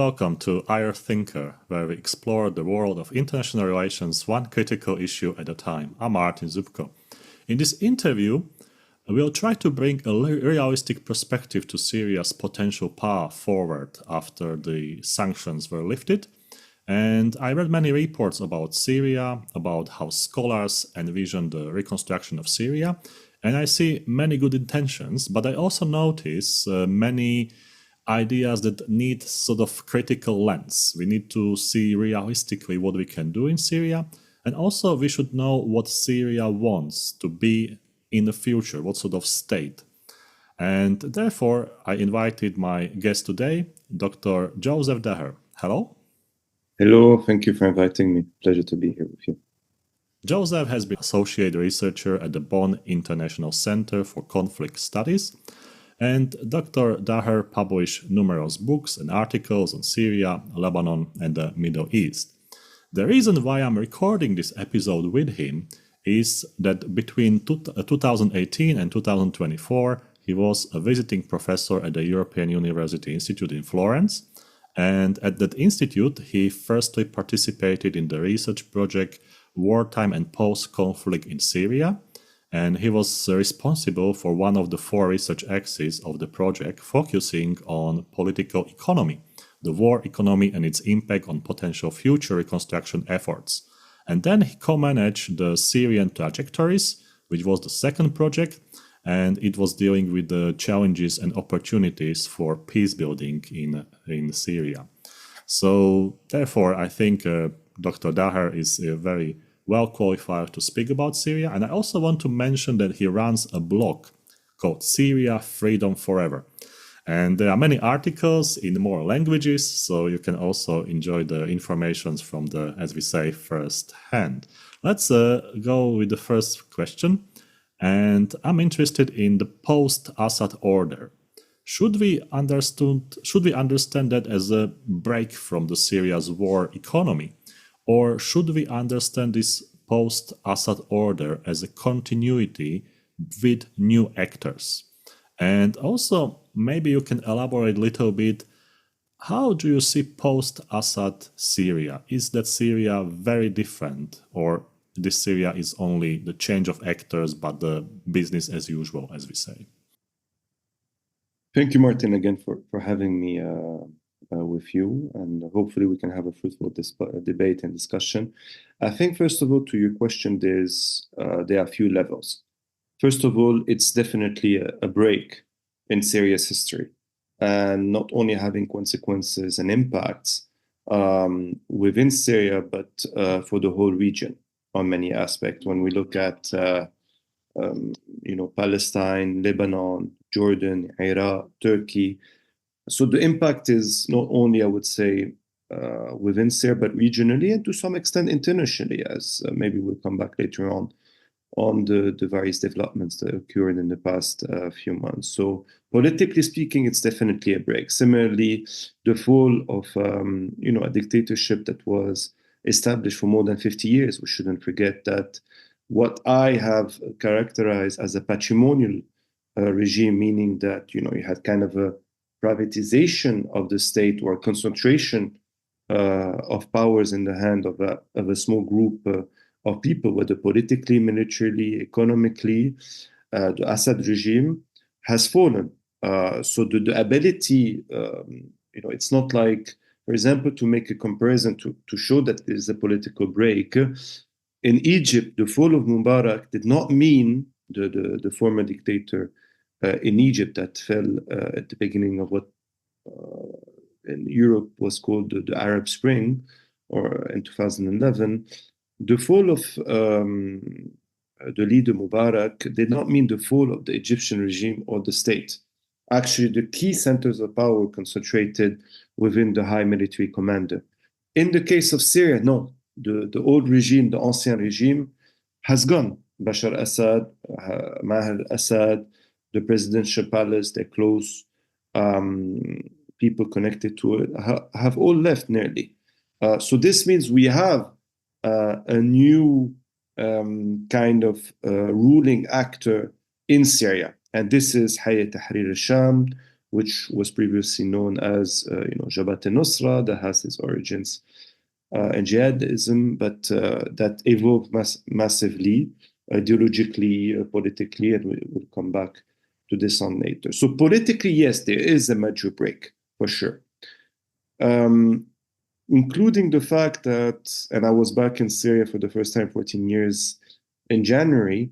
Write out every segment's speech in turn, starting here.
welcome to IR Thinker, where we explore the world of international relations one critical issue at a time. I'm Martin Zubko. In this interview, we'll try to bring a realistic perspective to Syria's potential path forward after the sanctions were lifted. And I read many reports about Syria, about how scholars envision the reconstruction of Syria, and I see many good intentions, but I also notice many ideas that need sort of critical lens. We need to see realistically what we can do in Syria, and also we should know what Syria wants to be in the future, what sort of state. And therefore, I invited my guest today, Dr. Joseph Daher. Hello. Hello, thank you for inviting me. Pleasure to be here with you. Joseph has been associate researcher at the Bonn International Center for Conflict Studies, and Dr. Daher published numerous books and articles on Syria, Lebanon, and the Middle East. The reason why I'm recording this episode with him is that between 2018 and 2024, he was a visiting professor at the European University Institute in Florence, and at that institute, he firstly participated in the research project Wartime and Post-Conflict in Syria, and he was responsible for one of the four research axes of the project, focusing on political economy, the war economy and its impact on potential future reconstruction efforts. And then he co-managed the Syrian trajectories, which was the second project, and it was dealing with the challenges and opportunities for peace building in Syria. So therefore, I think Dr. Daher is very well qualified to speak about Syria. And I also want to mention that he runs a blog called Syria Freedom Forever. And there are many articles in more languages, so you can also enjoy the information from the, as we say, first hand. Let's go with the first question. And I'm interested in the post-Assad order. Should we understand that as a break from the Syria's war economy? Or should we understand this post-Assad order as a continuity with new actors? And also, maybe you can elaborate a little bit, how do you see post-Assad Syria? Is that Syria very different, or this Syria is only the change of actors, but the business as usual, as we say? Thank you, Martin, again for having me with you, and hopefully we can have a fruitful debate and discussion. I think, first of all, to your question, there are a few levels. First of all, it's definitely a break in Syria's history, and not only having consequences and impacts within Syria, but for the whole region on many aspects. When we look at Palestine, Lebanon, Jordan, Iraq, Turkey. So the impact is not only, I would say, within Syria, but regionally and to some extent internationally, as maybe we'll come back later on the various developments that occurred in the past few months. So politically speaking, it's definitely a break. Similarly, the fall of a dictatorship that was established for more than 50 years. We shouldn't forget that what I have characterized as a patrimonial regime, meaning that you had kind of a privatization of the state or concentration of powers in the hand of a small group of people, whether politically, militarily, economically. The Assad regime has fallen. So the ability, it's not like, for example, to make a comparison to show that there is a political break. In Egypt, the fall of Mubarak did not mean the former dictator in Egypt that fell at the beginning of what in Europe was called the Arab Spring, or in 2011. The fall of the leader Mubarak did not mean the fall of the Egyptian regime or the state. Actually, the key centers of power were concentrated within the high military commander. In the case of Syria, no. The old regime, the ancien regime, has gone. Bashar Assad, Maher Assad, the presidential palace, their close people connected to it, have all left nearly. So this means we have a new kind of ruling actor in Syria. And this is Hayat Tahrir al-Sham, which was previously known as Jabhat al-Nusra, that has its origins in jihadism, but that evolved massively, ideologically, politically, and we'll come back to this on later. So politically, yes, there is a major break, for sure. Including the fact that, and I was back in Syria for the first time 14 years in January,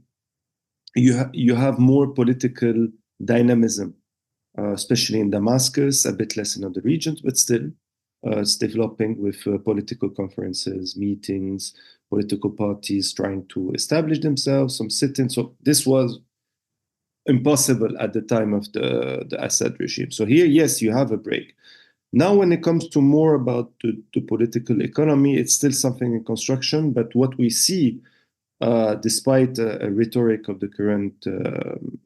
you have more political dynamism, especially in Damascus, a bit less in other regions, but still it's developing with political conferences, meetings, political parties trying to establish themselves, some sit-ins. So this was impossible at the time of the Assad regime. So here, yes, you have a break. Now, when it comes to more about the political economy, it's still something in construction, but what we see, despite a rhetoric of the current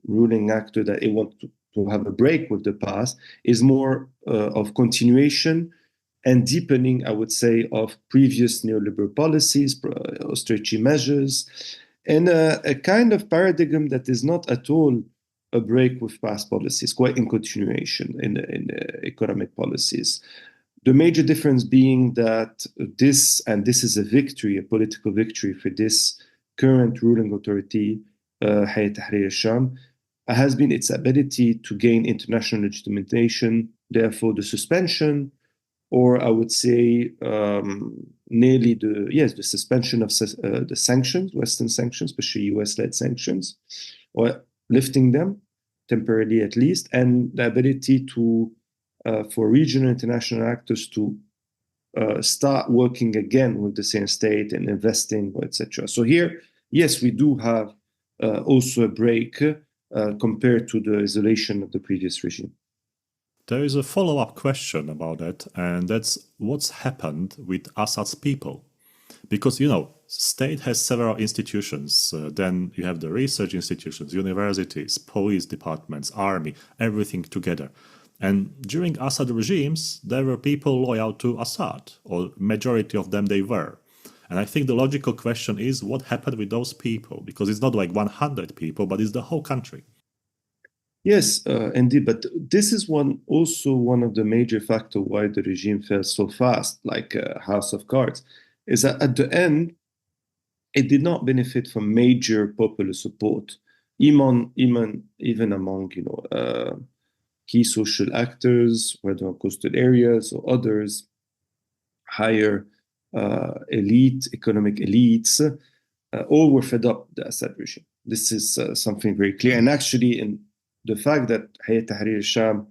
ruling actor that they want to have a break with the past, is more of continuation and deepening, I would say, of previous neoliberal policies, austerity measures, and a kind of paradigm that is not at all a break with past policies, quite in continuation in the economic policies. The major difference being that this is a victory, a political victory for this current ruling authority, Hayat Tahrir al-Sham, has been its ability to gain international legitimation, therefore the suspension, or I would say nearly the suspension of the sanctions, Western sanctions, especially US-led sanctions, or lifting them temporarily at least, and the ability to for regional international actors to start working again with the same state and investing, etc. So here, yes, we do have also a break compared to the isolation of the previous regime. There is a follow-up question about that, and that's what's happened with Assad's people. Because, state has several institutions. Then you have the research institutions, universities, police departments, army, everything together. And during Assad regimes, there were people loyal to Assad, or majority of them they were. And I think the logical question is what happened with those people? Because it's not like 100 people, but it's the whole country. Yes, indeed. But this is also one of the major factors why the regime fell so fast, like House of Cards, is that at the end, it did not benefit from major popular support, even among key social actors, whether on coastal areas or others, higher economic elites, all were fed up with the Assad regime. This is something very clear. And actually, in the fact that Hayat Tahrir al-Sham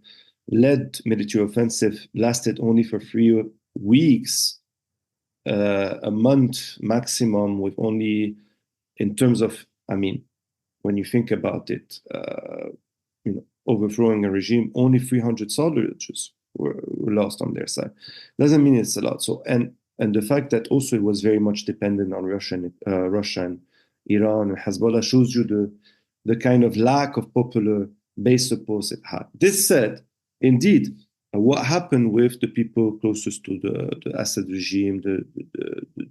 led military offensive lasted only for 3 weeks, a month maximum, with only, in terms of, when you think about it, overthrowing a regime, only 300 soldiers were lost on their side. Doesn't mean it's a lot. So, and the fact that also it was very much dependent on Russia and Iran and Hezbollah shows you the kind of lack of popular base support it had. This said, indeed, what happened with the people closest to the Assad regime, the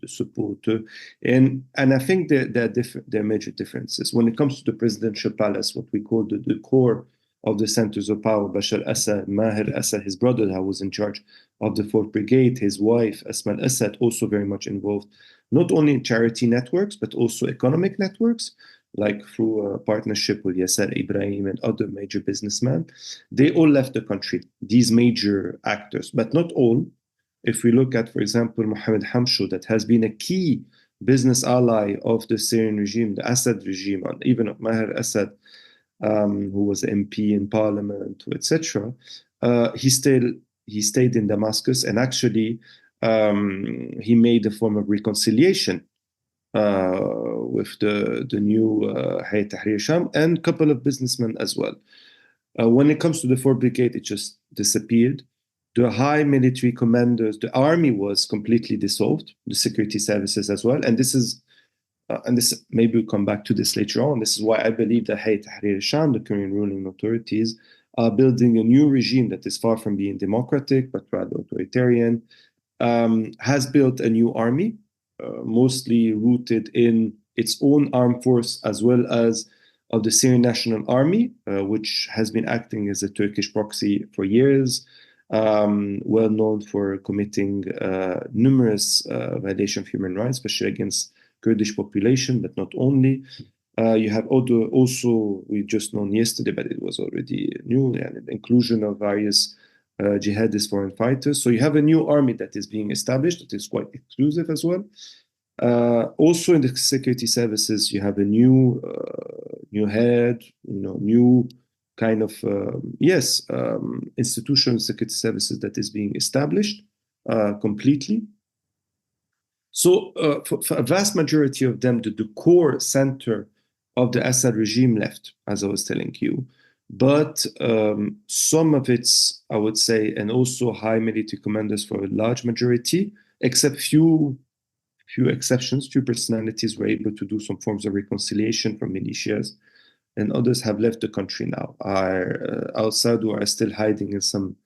supporter, and I think there are major differences. When it comes to the presidential palace, what we call the core of the centers of power, Bashar al-Assad, Maher al-Assad, his brother that was in charge of the 4th Brigade, his wife, Asma al-Assad, also very much involved, not only in charity networks, but also economic networks, like through a partnership with Yasser Ibrahim and other major businessmen. They all left the country, these major actors, but not all. If we look at, for example, Mohammed Hamsho, that has been a key business ally of the Syrian regime, the Assad regime, and even of Maher al-Assad, who was MP in parliament, etc. He stayed in Damascus, and actually he made a form of reconciliation with the new Hayat Tahrir al-Sham and a couple of businessmen as well. When it comes to the 4th Brigade, it just disappeared. The high military commanders, the army was completely dissolved, the security services as well. And this maybe we'll come back to this later on. This is why I believe that Hayat Tahrir al-Sham, the current ruling authorities, are building a new regime that is far from being democratic, but rather authoritarian, has built a new army, mostly rooted in its own armed force, as well as of the Syrian National Army, which has been acting as a Turkish proxy for years, well known for committing numerous violations of human rights, especially against Kurdish population, but not only. You have also, we just known yesterday, but it was already new, and the inclusion of various jihadist foreign fighters. So you have a new army that is being established, that is quite exclusive as well. Also in the security services, you have a new head, new kind of, institutional security services that is being established completely. So for a vast majority of them, the core center of the Assad regime left, as I was telling you. But some of its, I would say, and also high military commanders for a large majority, except few exceptions, few personalities were able to do some forms of reconciliation from militias, and others have left the country now, are outside or are still hiding in some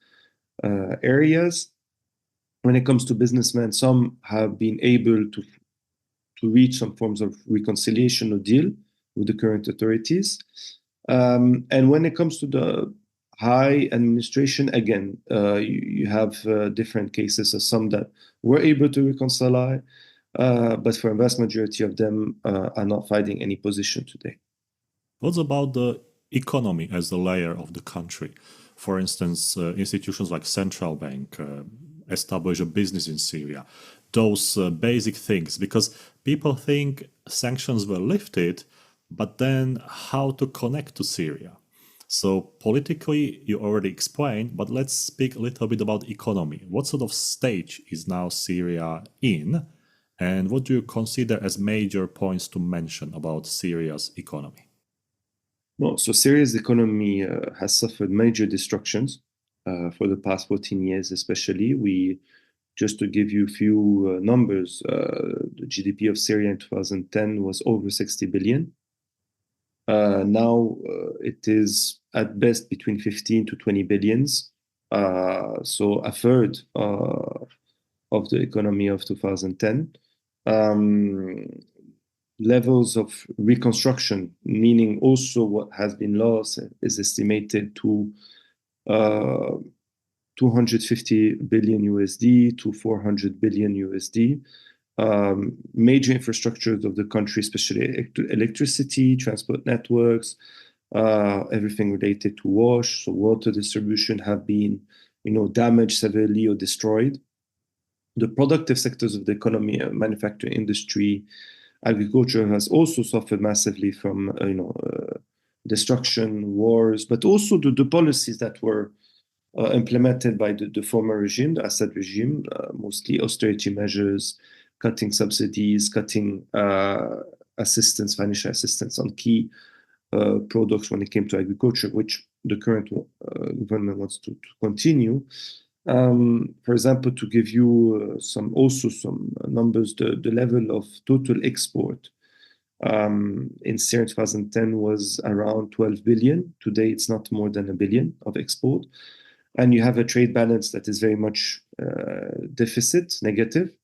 areas. When it comes to businessmen, some have been able to reach some forms of reconciliation or deal with the current authorities. And when it comes to the high administration, again, you have different cases of some that were able to reconcile, but for a vast majority of them are not finding any position today. What about the economy as the layer of the country? For instance, institutions like central bank establish a business in Syria. Those basic things, because people think sanctions were lifted, but then how to connect to Syria? So politically, you already explained, but let's speak a little bit about economy. What sort of stage is now Syria in? And what do you consider as major points to mention about Syria's economy? No, so Syria's economy has suffered major destructions for the past 14 years, especially. Just to give you a few numbers, the GDP of Syria in 2010 was over 60 billion. Now it is at best between 15 to 20 billions. So a third of the economy of 2010. Levels of reconstruction, meaning also what has been lost, is estimated to 250 billion USD to 400 billion USD. Major infrastructures of the country, especially electricity, transport networks, everything related to wash, so water distribution, have been, damaged severely or destroyed. The productive sectors of the economy, manufacturing industry, agriculture, has also suffered massively from, destruction, wars, but also the policies that were implemented by the former regime, the Assad regime, mostly austerity measures, cutting subsidies, cutting assistance, financial assistance on key products when it came to agriculture, which the current government wants to continue. For example, to give you some numbers, the level of total export in Syria 2010 was around 12 billion. Today, it's not more than a billion of export. And you have a trade balance that is very much deficit, negative,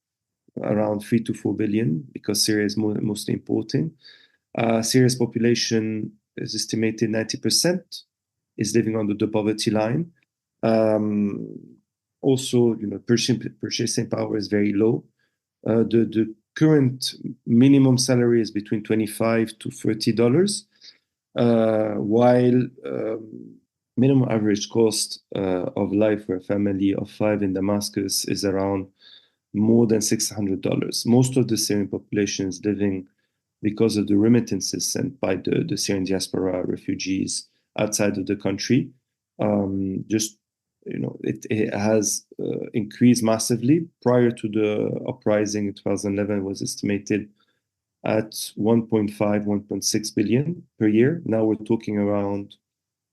around 3 to 4 billion, because Syria is mostly importing. Syria's population is estimated 90% is living under the poverty line. Also, purchasing power is very low. The current minimum salary is between $25 to $30, while minimum average cost of life for a family of 5 in Damascus is around more than $600. Most of the Syrian population is living because of the remittances sent by the Syrian diaspora refugees outside of the country. It has increased massively. Prior to the uprising in 2011, it was estimated at 1.5, 1.6 billion per year. Now we're talking around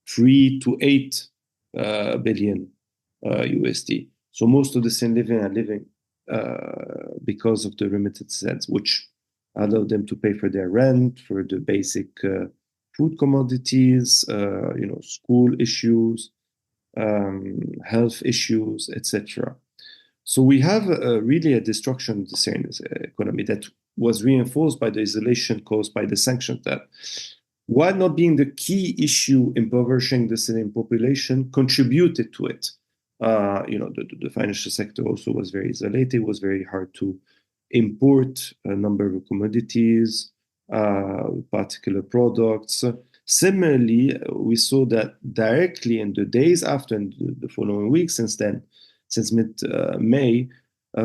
3 to 8 billion USD. So most of the Syrian are living because of the remittances, which allow them to pay for their rent, for the basic food commodities, school issues, health issues, etc. So we have really a destruction of the Syrian economy that was reinforced by the isolation caused by the sanctions that while not being the key issue impoverishing the Syrian population, contributed to it. The financial sector also was very isolated. It was very hard to import a number of commodities, particular products. Similarly, we saw that directly in the days after and the following weeks since then, since mid-May,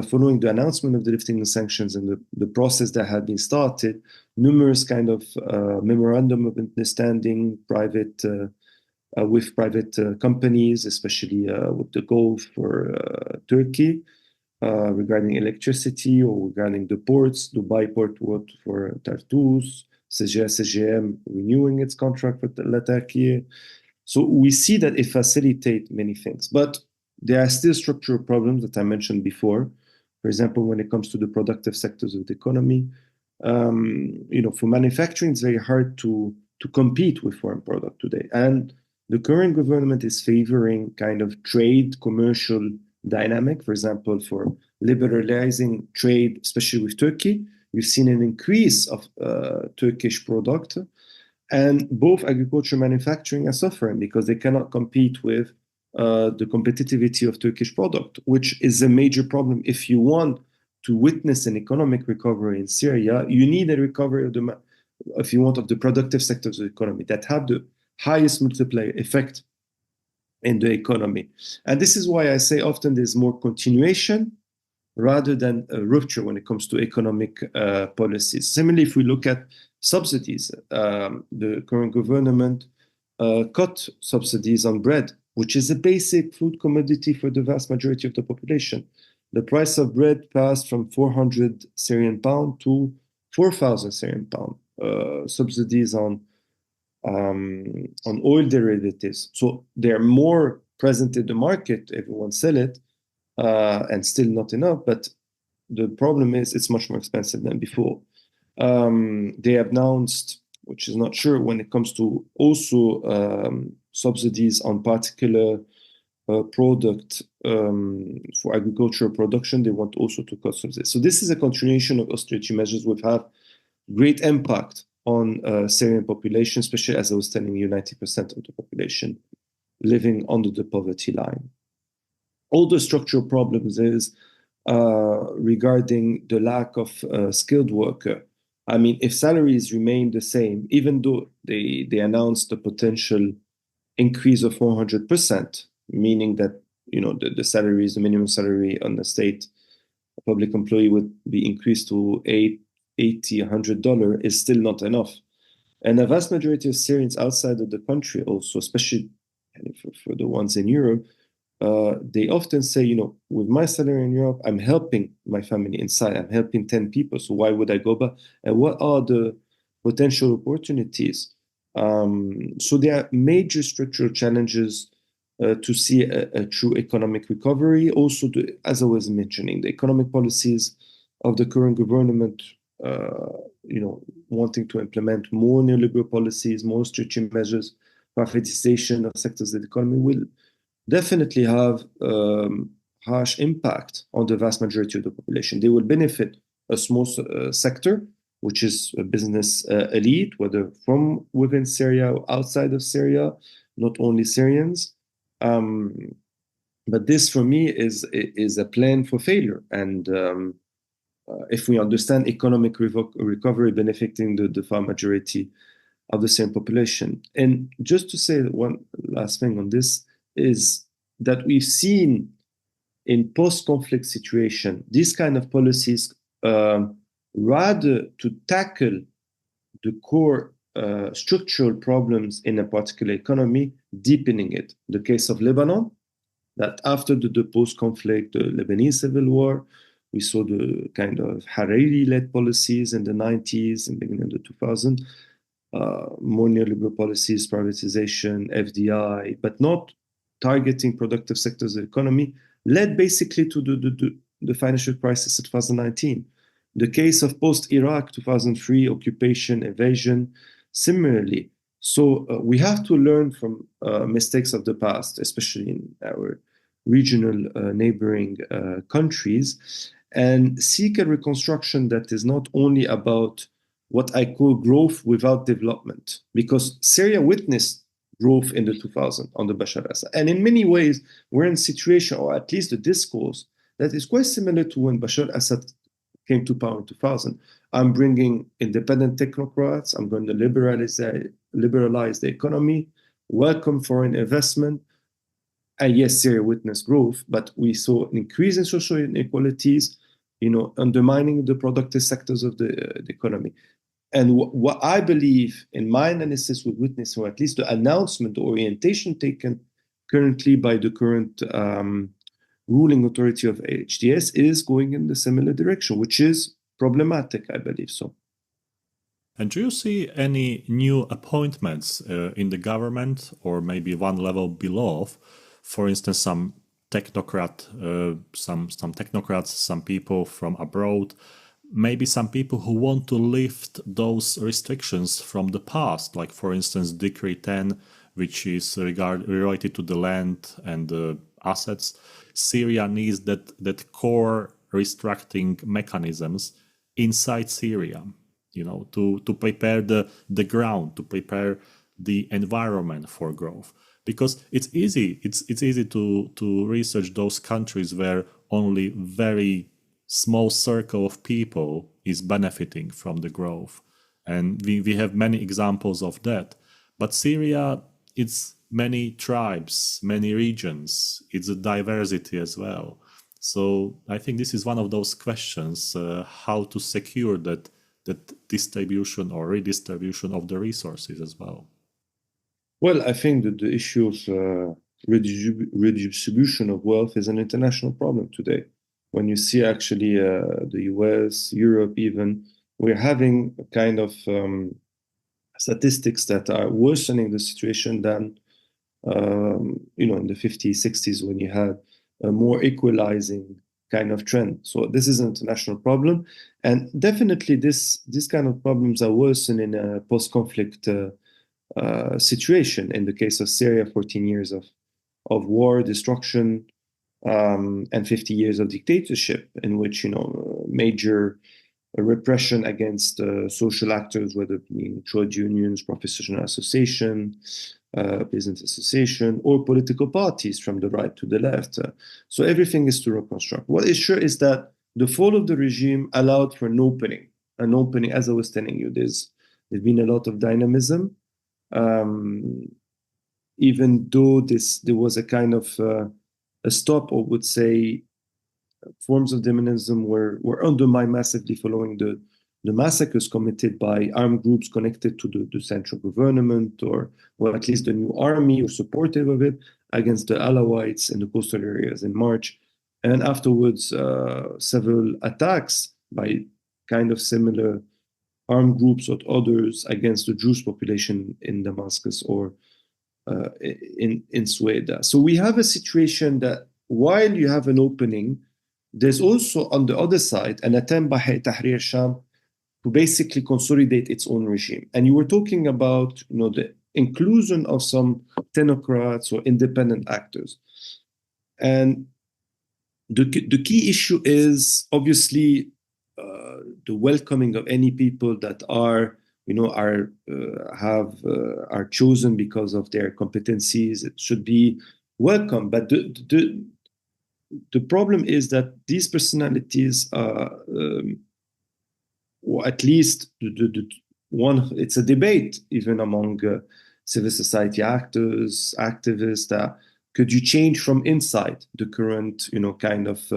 following the announcement of the lifting of sanctions and the process that had been started, numerous kind of memorandum of understanding with private companies, especially with the Gulf for Turkey, regarding electricity or regarding the ports, Dubai port for Tartus, CGM renewing its contract with Latakia. So we see that it facilitates many things, but there are still structural problems that I mentioned before. For example, when it comes to the productive sectors of the economy, for manufacturing, it's very hard to compete with foreign product today. And the current government is favoring kind of trade commercial dynamic. For example, for liberalizing trade, especially with Turkey, we've seen an increase of Turkish product, and both agriculture and manufacturing are suffering because they cannot compete with the competitivity of Turkish product, which is a major problem. If you want to witness an economic recovery in Syria, you need a recovery of the productive sectors of the economy that have the highest multiplier effect in the economy. And this is why I say often there's more continuation rather than a rupture when it comes to economic policies. Similarly, if we look at subsidies, the current government cut subsidies on bread, which is a basic food commodity for the vast majority of the population. The price of bread passed from 400 Syrian pound to 4,000 Syrian pound. Subsidies on oil derivatives. So they're more present in the market, everyone sell it, and still not enough, but the problem is it's much more expensive than before. They announced, which is not sure when it comes to also subsidies on particular product for agricultural production, they want also to cut subsidies. So this is a continuation of austerity measures which have great impact on Syrian population, especially as I was telling you, 90% of the population living under the poverty line. All the structural problems is regarding the lack of skilled worker. I mean, if salaries remain the same, even though they announced a potential increase of 400%, meaning that the salaries, the minimum salary on the state public employee would be increased to $80, $100, is still not enough. And a vast majority of Syrians outside of the country also, especially for the ones in Europe, they often say, with my salary in Europe, I'm helping my family inside. I'm helping 10 people. So why would I go back? And what are the potential opportunities? So there are major structural challenges to see a true economic recovery. Also, as I was mentioning, the economic policies of the current government, wanting to implement more neoliberal policies, more stretching measures, privatization of sectors of the economy will definitely have harsh impact on the vast majority of the population. They will benefit a small sector, which is a business elite, whether from within Syria or outside of Syria, not only Syrians. But this, for me, is a plan for failure. And if we understand economic recovery benefiting the far majority of the Syrian population. And just to say one last thing on this is that we've seen in post-conflict situation, these kind of policies, rather to tackle the core structural problems in a particular economy, deepening it. The case of Lebanon, that after the post-conflict, the Lebanese civil war, we saw the kind of Hariri-led policies in the 90s and beginning of the 2000s, more neoliberal policies, privatization, FDI, but not targeting productive sectors of the economy, led basically to the financial crisis of 2019. The case of post-Iraq 2003, occupation, invasion, similarly. So we have to learn from mistakes of the past, especially in our regional neighboring countries, and seek a reconstruction that is not only about what I call growth without development, because Syria witnessed growth in the 2000s under Bashar al-Assad. And in many ways, we're in a situation, or at least a discourse, that is quite similar to when Bashar al-Assad came to power in 2000. I'm bringing independent technocrats, I'm going to liberalize the economy, welcome foreign investment. And yes, Syria witnessed growth, but we saw an increase in social inequalities, undermining the productive sectors of the economy. And what I believe in my analysis we witness, or at least the announcement, the orientation taken currently by the current ruling authority of HDS is going in the similar direction, which is problematic, I believe so. And do you see any new appointments in the government, or maybe one level below? For instance, some technocrats, some people from abroad, maybe some people who want to lift those restrictions from the past, like for instance Decree 10, which is related to the land and the assets. Syria needs that core restricting mechanisms inside Syria, to prepare the ground, to prepare the environment for growth. Because it's easy to research those countries where only very small circle of people is benefiting from the growth. And we have many examples of that. But Syria, it's many tribes, many regions, it's a diversity as well. So I think this is one of those questions, how to secure that distribution or redistribution of the resources as well. Well, I think that the issue of redistribution of wealth is an international problem today. When you see actually the US, Europe even, we're having a kind of statistics that are worsening the situation than, in the 50s, 60s, when you had a more equalizing kind of trend. So this is an international problem. And definitely this kind of problems are worsened in a post-conflict situation. In the case of Syria, 14 years of war, destruction, and 50 years of dictatorship, in which major repression against social actors, whether it be trade unions, professional association, business association, or political parties from the right to the left. So everything is to reconstruct. What is sure is that the fall of the regime allowed for an opening. As I was telling you, there's been a lot of dynamism, even though there was a kind of a stop, or would say forms of dynamism were undermined massively following the massacres committed by armed groups connected to the central government, or at least the new army, or supportive of it, against the Alawites in the coastal areas in March. And afterwards, several attacks by kind of similar armed groups or others against the Jewish population in Damascus or in Sueda. So we have a situation that while you have an opening, there's also on the other side an attempt by Hayat Tahrir Sham to basically consolidate its own regime. And you were talking about the inclusion of some technocrats or independent actors. And the key issue is obviously the welcoming of any people that are chosen because of their competencies. It should be welcome. But the problem is that these personalities are, or at least it's a debate even among civil society actors, activists, that could you change from inside the current, kind of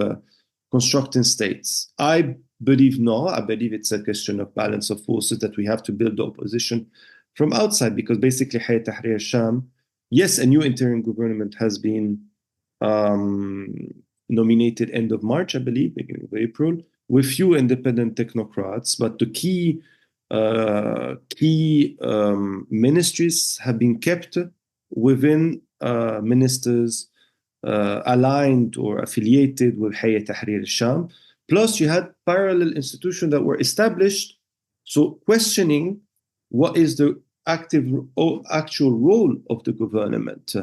constructing states? I believe no. I believe it's a question of balance of forces, that we have to build the opposition from outside, because basically Hayat Tahrir Sham, yes, a new interim government has been nominated end of March, I believe, beginning of April, with few independent technocrats, but the key ministries have been kept within ministers aligned or affiliated with Hayat Tahrir Sham. Plus, you had parallel institutions that were established, so questioning what is the actual role of the government.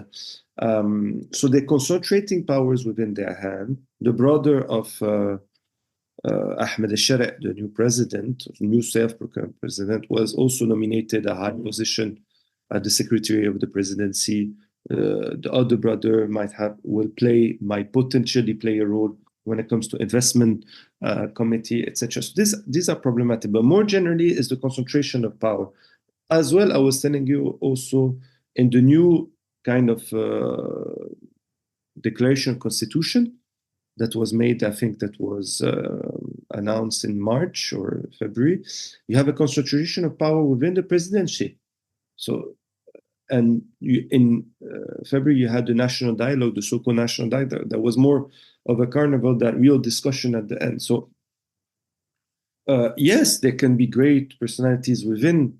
So they're concentrating powers within their hand. The brother of Ahmed al-Shara, the new president, new self-proclaimed president, was also nominated a high position at the Secretary of the Presidency. The other brother might potentially play a role when it comes to investment committee, etc. So these are problematic. But more generally, is the concentration of power. As well, I was telling you also in the new kind of declaration constitution that was made, I think that was announced in March or February, you have a concentration of power within the presidency. So, and in February, you had the national dialogue, the so-called national dialogue. That was more of a carnival than real discussion at the end. So, yes, there can be great personalities within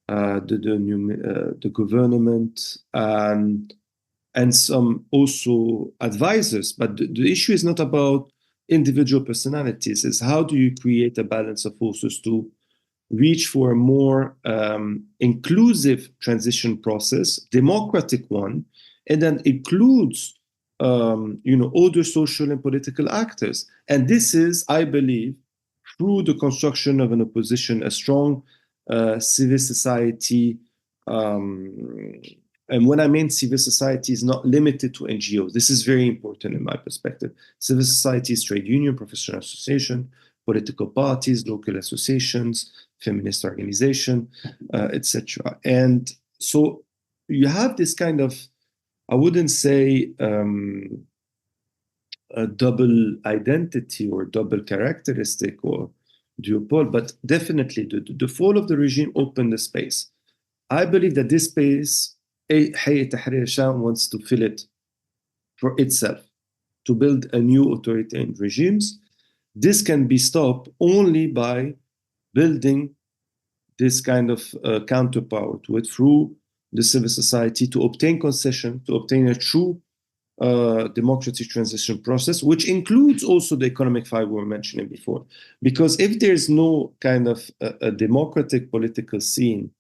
the government and some also advisors. But the issue is not about individual personalities. It's how do you create a balance of forces to reach for a more inclusive transition process, democratic one, and then includes other social and political actors. And this is, I believe, through the construction of an opposition, a strong civil society. And when I mean civil society is not limited to NGOs. This is very important in my perspective. Civil society is trade union, professional association, political parties, local associations, feminist organization, etc. And so you have this kind of, I wouldn't say a double identity or double characteristic or duopole, but definitely the fall of the regime opened the space. I believe that this space, Hayat Tahrir al-Sham wants to fill it for itself, to build a new authoritarian regimes. This can be stopped only by building this kind of counterpower to it through the civil society to obtain concession, to obtain a true democratic transition process, which includes also the economic fiber we were mentioning before. Because if there's no kind of a democratic political scene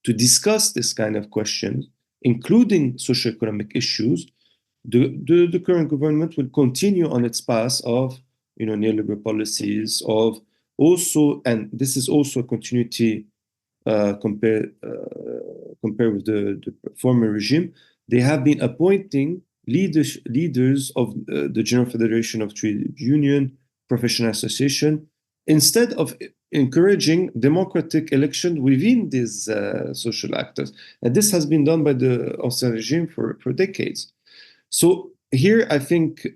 to discuss this kind of questions, including socioeconomic issues, the current government will continue on its path of neoliberal policies, of also, and this is also a continuity compared with the former regime. They have been appointing leaders of the General Federation of Trade Union, Professional Association, instead of encouraging democratic election within these social actors. And this has been done by the Assad regime for decades. So here, I think,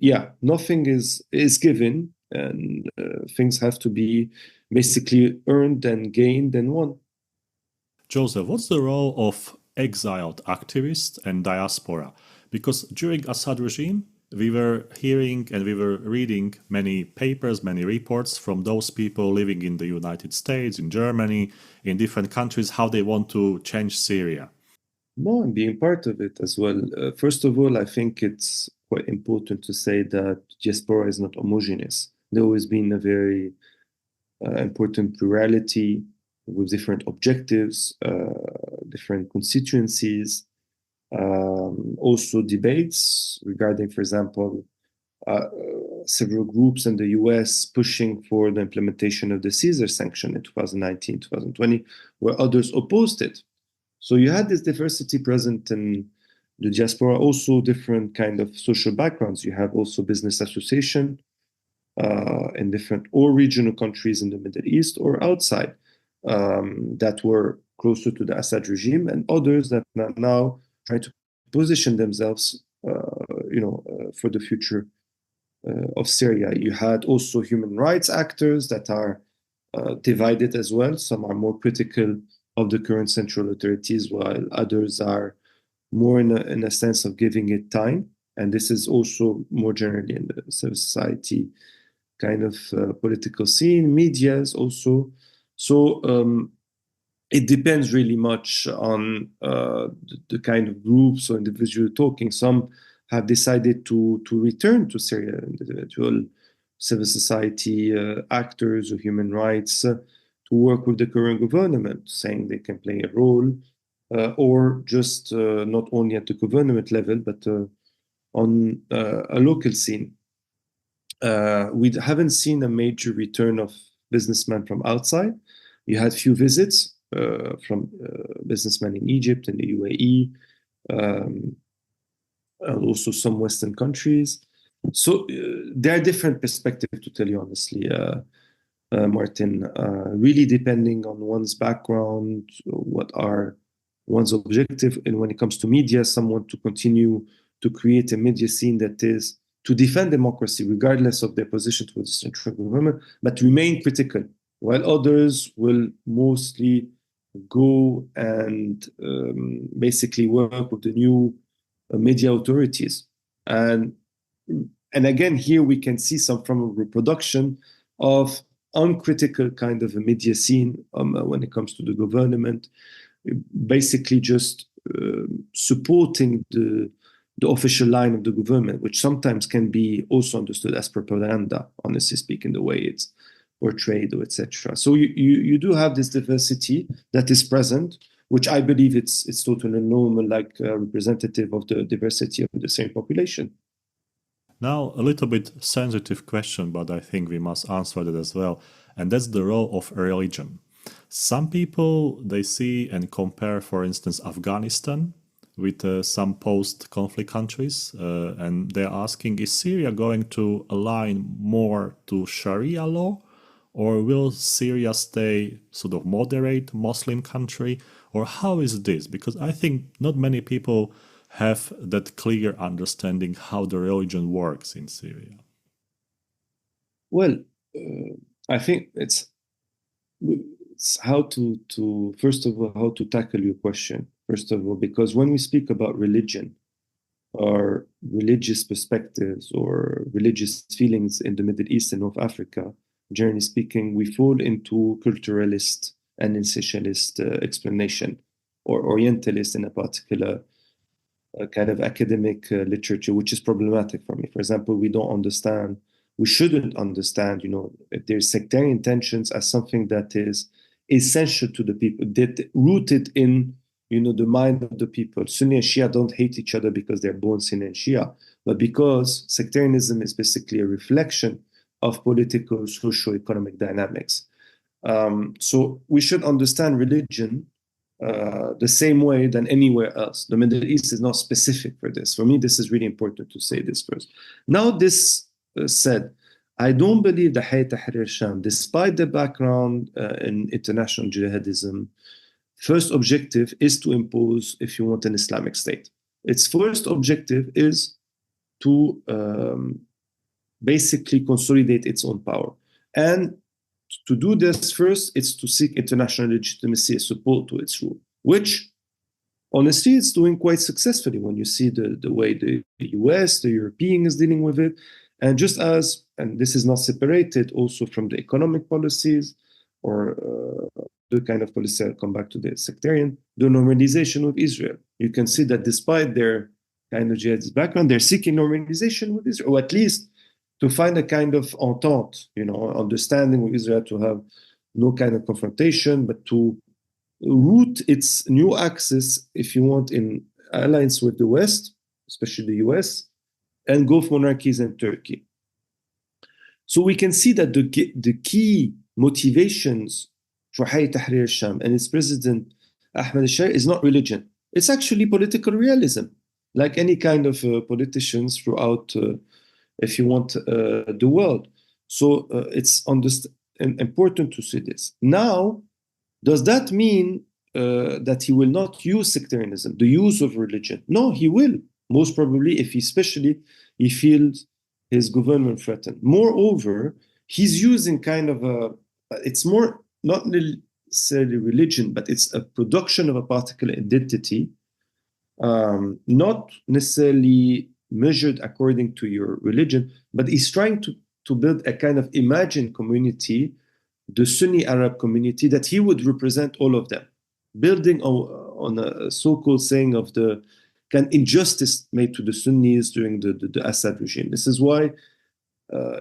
nothing is given, and things have to be basically earned and gained and won. Joseph, what's the role of exiled activists and diaspora? Because during Assad regime, we were hearing and we were reading many papers, many reports from those people living in the United States, in Germany, in different countries, how they want to change Syria. No, and being part of it as well. First of all, I think it's quite important to say that diaspora is not homogeneous. There always been a very important plurality with different objectives, different constituencies, also debates regarding, for example, several groups in the US pushing for the implementation of the Caesar sanction in 2019, 2020, where others opposed it. So you had this diversity present in the diaspora, also different kind of social backgrounds. You have also business association in different or regional countries in the Middle East or outside that were closer to the Assad regime, and others that now try to position themselves, for the future of Syria. You had also human rights actors that are divided as well. Some are more critical of the current central authorities, while others are more in a sense of giving it time. And this is also more generally in the civil society kind of political scene, medias also. So it depends really much on the kind of groups or individuals talking. Some have decided to return to Syria, individual civil society actors or human rights to work with the current government, saying they can play a role, or just not only at the government level, but on a local scene. We haven't seen a major return of businessmen from outside. You had few visits from businessmen in Egypt and the UAE, and also some Western countries. So there are different perspectives, to tell you honestly, Martin, really depending on one's background, what are one's objective. And when it comes to media, someone to continue to create a media scene that is to defend democracy, regardless of their position towards the central government, but remain critical, while others will mostly go and basically work with the new media authorities. And again, here we can see some form of reproduction of uncritical kind of a media scene when it comes to the government, basically just supporting the official line of the government, which sometimes can be also understood as propaganda, honestly speaking, the way it's portrayed or etc. So you do have this diversity that is present, which I believe it's totally normal, like representative of the diversity of the same population. Now, a little bit sensitive question, but I think we must answer that as well. And that's the role of religion. Some people, they see and compare, for instance, Afghanistan with some post-conflict countries. And they're asking, is Syria going to align more to Sharia law? Or will Syria stay sort of moderate Muslim country? Or how is this? Because I think not many people have that clear understanding how the religion works in Syria. Well, I think it's how to first of all, how to tackle your question, first of all, because when we speak about religion or religious perspectives or religious feelings in the Middle East and North Africa, generally speaking, we fall into culturalist and essentialist explanation, or Orientalist in a particular kind of academic literature, which is problematic for me. For example, we shouldn't understand, if there's sectarian tensions as something that is essential to the people, that rooted in, the mind of the people. Sunni and Shia don't hate each other because they're born Sunni and Shia, but because sectarianism is basically a reflection of political, socio-economic dynamics. So we should understand religion the same way than anywhere else. The Middle East is not specific for this. For me, this is really important to say this first. Now, this said, I don't believe the Hayat Tahrir Sham, despite the background in international jihadism, first objective is to impose, if you want, an Islamic state. Its first objective is to basically consolidate its own power. And to do this first, it's to seek international legitimacy and support to its rule, which honestly it's doing quite successfully when you see the way the US, the European is dealing with it. And just as, and this is not separated also from the economic policies or the kind of policy, I'll come back to the sectarian, the normalization with Israel. You can see that despite their kind of jihadist background, they're seeking normalization with Israel, or at least to find a kind of entente, understanding with Israel, to have no kind of confrontation, but to root its new axis, if you want, in alliance with the West, especially the US, and Gulf monarchies and Turkey. So we can see that the key motivations for Hayat Tahrir Sham and its president, Ahmed al-Shari, is not religion. It's actually political realism, like any kind of politicians throughout if you want, the world. So it's important to see this. Now, does that mean that he will not use sectarianism, the use of religion? No, he will, most probably, especially he feels his government threatened. Moreover, he's using kind of it's more, not necessarily religion, but it's a production of a particular identity, not necessarily measured according to your religion, but he's trying to build a kind of imagined community, the Sunni Arab community, that he would represent all of them, building on a so-called saying of the kind of injustice made to the Sunnis during the Assad regime. This is why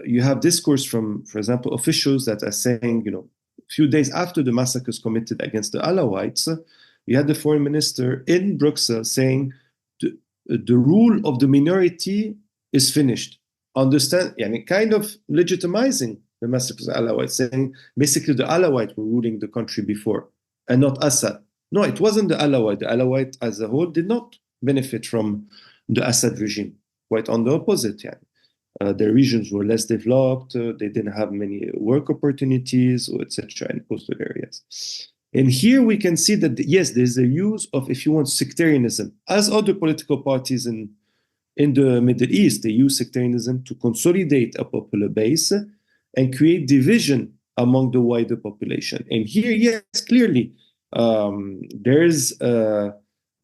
you have discourse from, for example, officials that are saying, a few days after the massacres committed against the Alawites, you had the foreign minister in Brussels saying, the rule of the minority is finished. understand, kind of legitimizing the massacres of Alawites, saying basically the Alawites were ruling the country before and not Assad. No, it wasn't the Alawite. The Alawite as a whole did not benefit from the Assad regime. Quite on the opposite. Their regions were less developed. They didn't have many work opportunities, etc. in coastal areas. And here we can see that, yes, there's a use of, if you want, sectarianism. As other political parties in the Middle East, they use sectarianism to consolidate a popular base and create division among the wider population. And here, yes, clearly, there's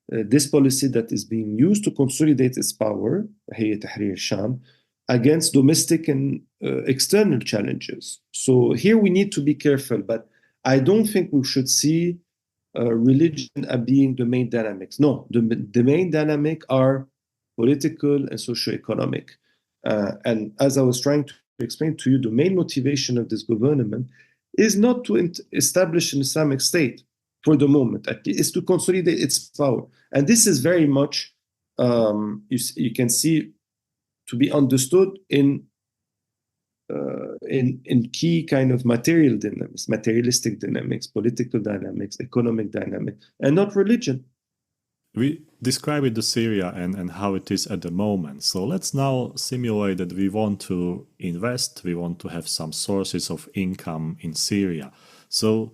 this policy that is being used to consolidate its power, Hayat Tahrir al-Sham, against domestic and external challenges. So here we need to be careful, but I don't think we should see religion as being the main dynamics. No, the main dynamic are political and socio-economic. And as I was trying to explain to you, the main motivation of this government is not to establish an Islamic State for the moment, is to consolidate its power. And this is very much, you can see, to be understood in key kind of material dynamics, materialistic dynamics, political dynamics, economic dynamics, and not religion. We describe it to Syria and how it is at the moment. So let's now simulate that we want to invest, we want to have some sources of income in Syria. So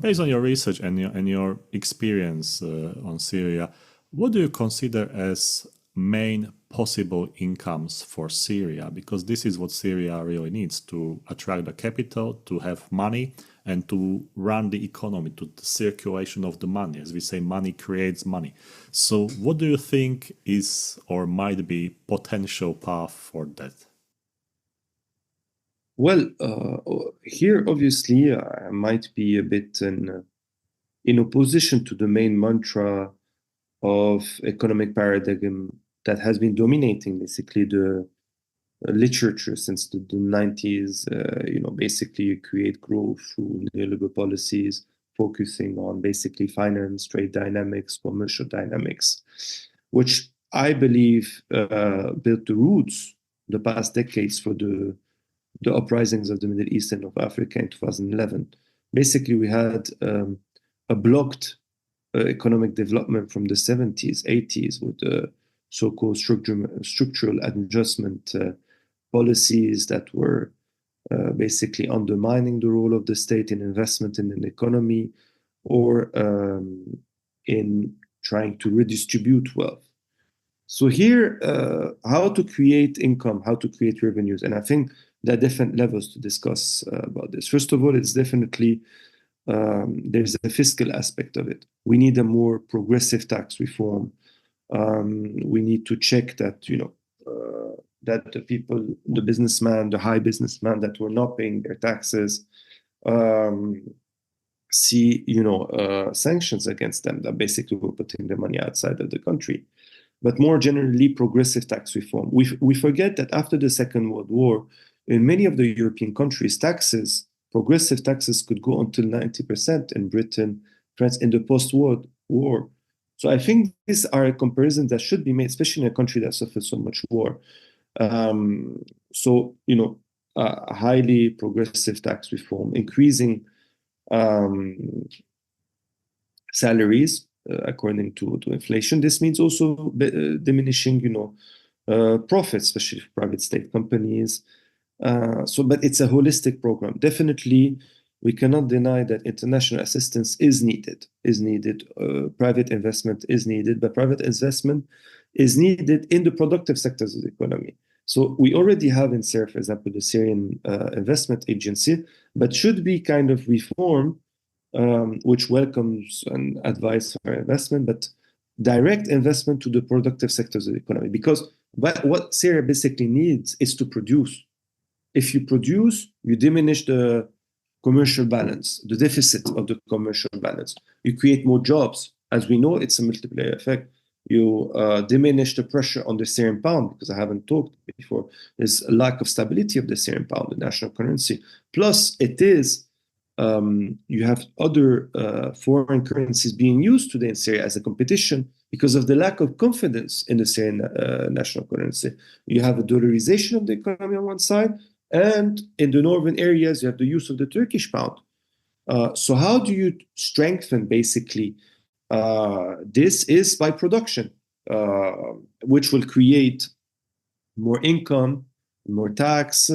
based on your research and your experience on Syria, what do you consider as main possible incomes for Syria? Because this is what Syria really needs to attract the capital, to have money, and to run the economy, to the circulation of the money. As we say, money creates money. So what do you think is or might be potential path for that? Well, here obviously I might be a bit in opposition to the main mantra of economic paradigm that has been dominating basically the literature since the 90s. Basically you create growth through neoliberal policies, focusing on basically finance, trade dynamics, commercial dynamics, which I believe built the roots the past decades for the uprisings of the Middle East and North Africa in 2011. Basically, we had a blocked economic development from the 70s, 80s with the so-called structural adjustment policies that were basically undermining the role of the state in investment in an economy or in trying to redistribute wealth. So here, how to create income, how to create revenues, and I think there are different levels to discuss about this. First of all, it's definitely there's a fiscal aspect of it. We need a more progressive tax reform. We need to check that that the people, the businessman, the high businessman that were not paying their taxes, see sanctions against them that basically were putting the money outside of the country. But more generally, progressive tax reform. We forget that after the Second World War, in many of the European countries, progressive taxes could go until 90% in Britain, France, in the post-war war. So I think these are a comparison that should be made, especially in a country that suffered so much war. A highly progressive tax reform, increasing salaries according to inflation. This means also diminishing, profits, especially for private state companies. But it's a holistic program. Definitely, we cannot deny that international assistance is needed. Private investment is needed, but private investment is needed in the productive sectors of the economy. So we already have in Syria, for example, the Syrian Investment Agency, but should be kind of reformed, which welcomes and advice for investment, but direct investment to the productive sectors of the economy. Because what Syria basically needs is to produce. If you produce, you diminish the commercial balance, the deficit of the commercial balance. You create more jobs. As we know, it's a multiplier effect. You diminish the pressure on the Syrian pound, because I haven't talked before. There's a lack of stability of the Syrian pound, the national currency. Plus, you have other foreign currencies being used today in Syria as a competition because of the lack of confidence in the Syrian national currency. You have a dollarization of the economy on one side, and in the northern areas, you have the use of the Turkish pound. So how do you strengthen, basically, this is by production, which will create more income, more tax,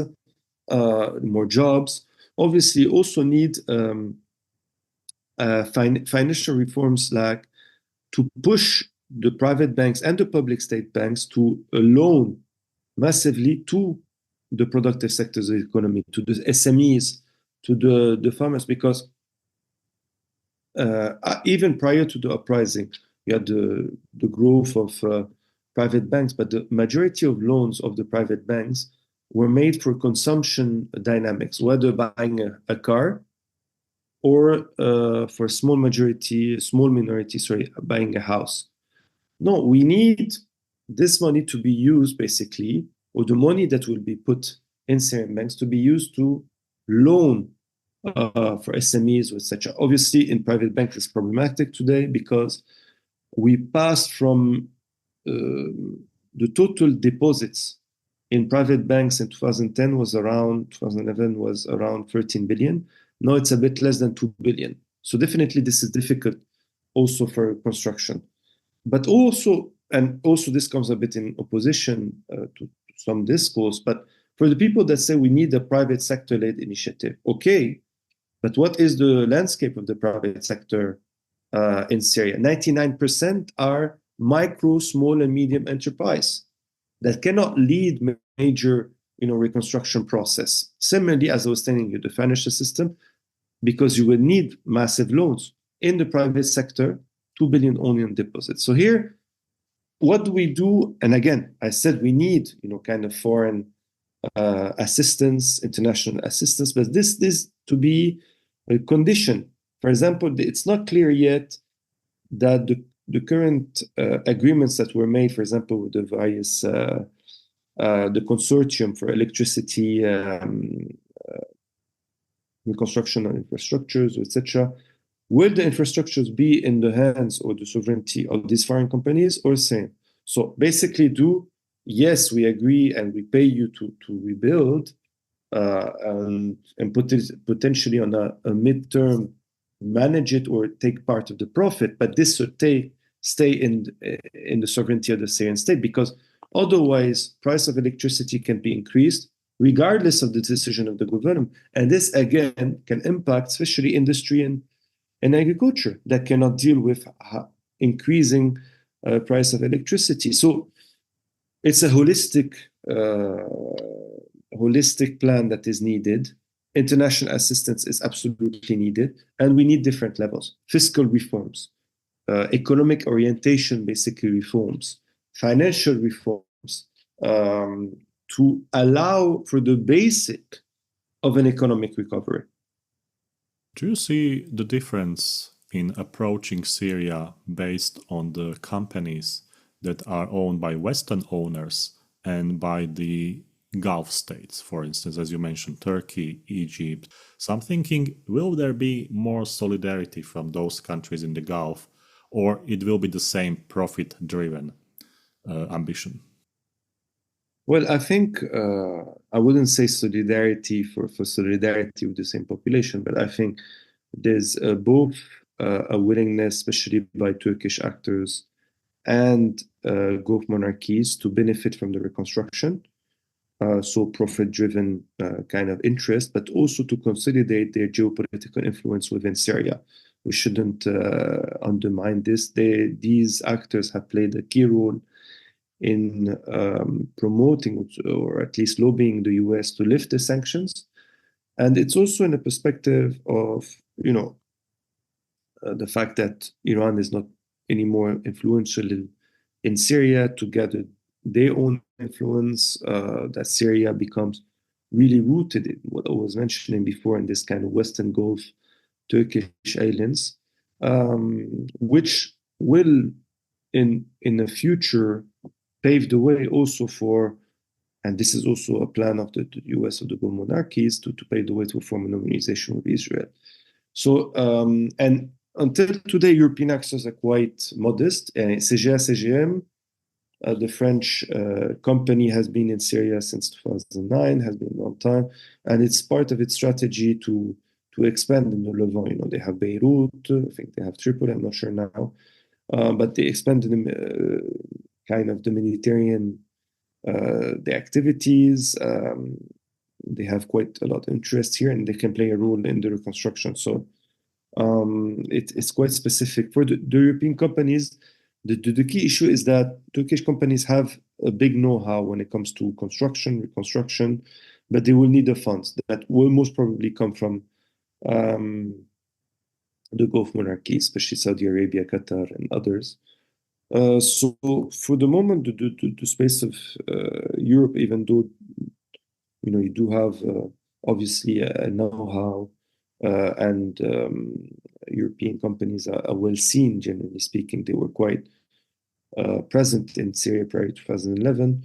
more jobs. Obviously, also need financial reforms like to push the private banks and the public state banks to loan massively to the productive sectors of the economy, to the SMEs, to the farmers, because even prior to the uprising, you had the growth of private banks, but the majority of loans of the private banks were made for consumption dynamics, whether buying a car or for a small minority, buying a house. No, we need this money to be used, basically, or the money that will be put in Syrian banks to be used to loan for SMEs, etc. Obviously, in private banks, it's problematic today because we passed from the total deposits in private banks in 2011 was around 13 billion. Now it's a bit less than 2 billion. So definitely this is difficult also for construction. But also this comes a bit in opposition to some discourse, but for the people that say we need a private sector-led initiative, okay, but what is the landscape of the private sector in Syria? 99% are micro, small, and medium enterprise that cannot lead major, reconstruction process. Similarly, as I was telling you, the financial system, because you will need massive loans in the private sector, 2 billion only on deposits. So here, what do we do? And again, I said we need, kind of foreign assistance, international assistance, but this to be a condition. For example, it's not clear yet that the current agreements that were made, for example, with the various the consortium for electricity reconstruction and infrastructures, etc. Will the infrastructures be in the hands or the sovereignty of these foreign companies or same? So basically, yes, we agree and we pay you to rebuild and put it potentially on a midterm, manage it or take part of the profit, but this should stay in the sovereignty of the Syrian state, because otherwise price of electricity can be increased regardless of the decision of the government. And this, again, can impact especially industry and agriculture that cannot deal with increasing price of electricity. So it's a holistic plan that is needed. International assistance is absolutely needed, and we need different levels. Fiscal reforms, economic orientation, basically reforms, financial reforms, to allow for the basic of an economic recovery. Do you see the difference in approaching Syria based on the companies that are owned by Western owners and by the Gulf states, for instance, as you mentioned, Turkey, Egypt? So I'm thinking, will there be more solidarity from those countries in the Gulf, or it will be the same profit-driven ambition? Well, I think I wouldn't say solidarity for solidarity with the same population, but I think there's both a willingness, especially by Turkish actors and Gulf monarchies, to benefit from the reconstruction. So profit-driven kind of interest, but also to consolidate their geopolitical influence within Syria. We shouldn't undermine this. These actors have played a key role in promoting or at least lobbying the US to lift the sanctions. And it's also in a perspective of, the fact that Iran is not anymore influential in Syria, to gather their own influence, that Syria becomes really rooted in what I was mentioning before, in this kind of Western Gulf, Turkish islands, which will in the future pave the way also for, and this is also a plan of the US or the Gulf monarchies, to pave the way to a formal normalization with Israel. So, and until today, European actors are quite modest. CGA, CGM, the French company, has been in Syria since 2009, has been a long time, and it's part of its strategy to expand in the Levant. You know, they have Beirut, I think they have Tripoli, I'm not sure now, but they expanded kind of the Mediterranean, the activities. They have quite a lot of interest here, and they can play a role in the reconstruction. So it's quite specific for the European companies. The key issue is that Turkish companies have a big know-how when it comes to construction, reconstruction, but they will need the funds that will most probably come from the Gulf monarchies, especially Saudi Arabia, Qatar, and others. So for the moment, the space of Europe, even though you do have obviously a know-how and European companies are well seen, generally speaking. They were quite present in Syria prior to 2011.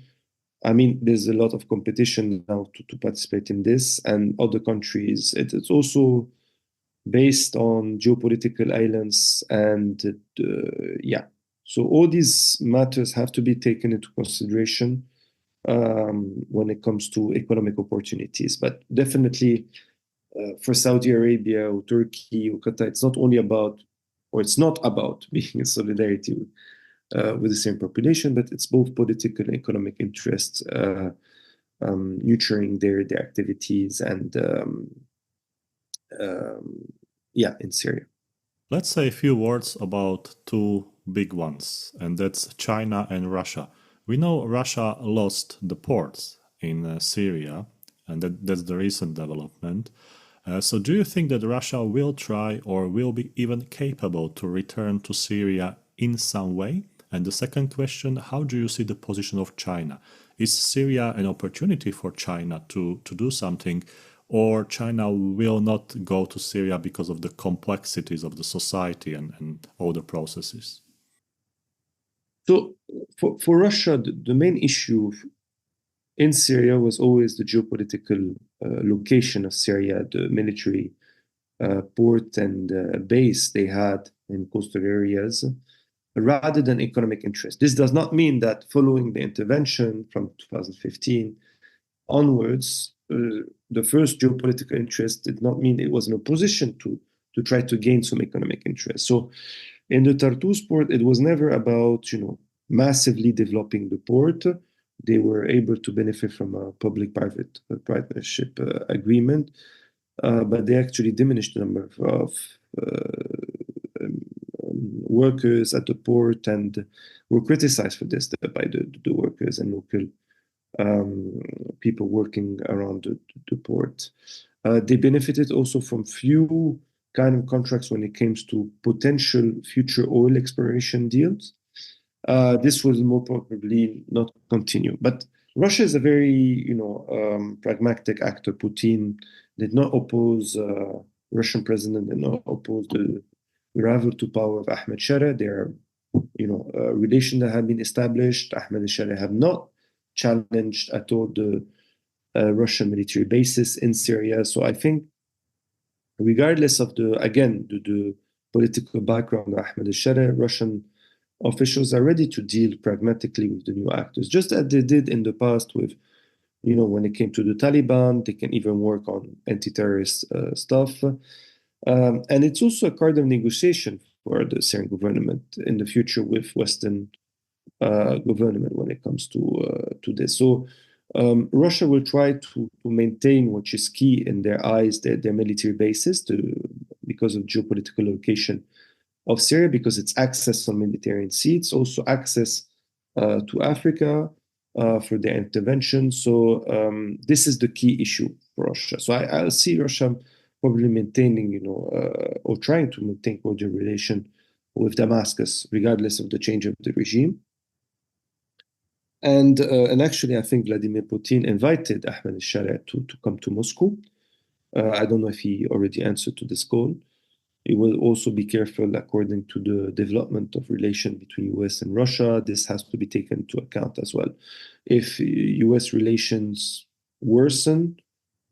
I mean, there's a lot of competition now to participate in this, and other countries. It's also based on geopolitical islands, and yeah. So all these matters have to be taken into consideration when it comes to economic opportunities. But definitely for Saudi Arabia or Turkey or Qatar, it's not only about, or it's not about being in solidarity with the same population, but it's both political and economic interests nurturing their activities and yeah, in Syria. Let's say a few words about two big ones, and that's China and Russia. We know Russia lost the ports in Syria, and that's the recent development. So do you think that Russia will try or will be even capable to return to Syria in some way? And the second question, how do you see the position of China? Is Syria an opportunity for China to do something, or China will not go to Syria because of the complexities of the society and all the processes? So for Russia, the main issue in Syria was always the geopolitical location of Syria, the military port and base they had in coastal areas, rather than economic interest. This does not mean that following the intervention from 2015 onwards, the first geopolitical interest did not mean it was in a position to try to gain some economic interest. So in the Tartus port, it was never about massively developing the port. They were able to benefit from a public-private partnership agreement, but they actually diminished the number of workers at the port and were criticized for this by the workers and local people working around the port. They benefited also from few kind of contracts when it comes to potential future oil exploration deals. This will more probably not continue. But Russia is a very, pragmatic actor. Putin did not oppose Russian president, did not oppose the arrival to power of Ahmed Shara. There are, relations that have been established. Ahmed Shara have not challenged at all the Russian military bases in Syria. So I think, regardless of the political background of Ahmed Shara, Russian officials are ready to deal pragmatically with the new actors, just as they did in the past with, when it came to the Taliban. They can even work on anti-terrorist stuff. And it's also a card of negotiation for the Syrian government in the future with Western government when it comes to this. So Russia will try to maintain what is key in their eyes, their military bases, because of geopolitical location of Syria, because it's access on Mediterranean Sea. It's also access to Africa for their intervention. So this is the key issue for Russia. So I'll see Russia probably maintaining, or trying to maintain cordial relation with Damascus, regardless of the change of the regime. And actually, I think Vladimir Putin invited Ahmed Shara to come to Moscow. I don't know if he already answered to this call. He will also be careful according to the development of relation between US and Russia. This has to be taken into account as well. If US relations worsen,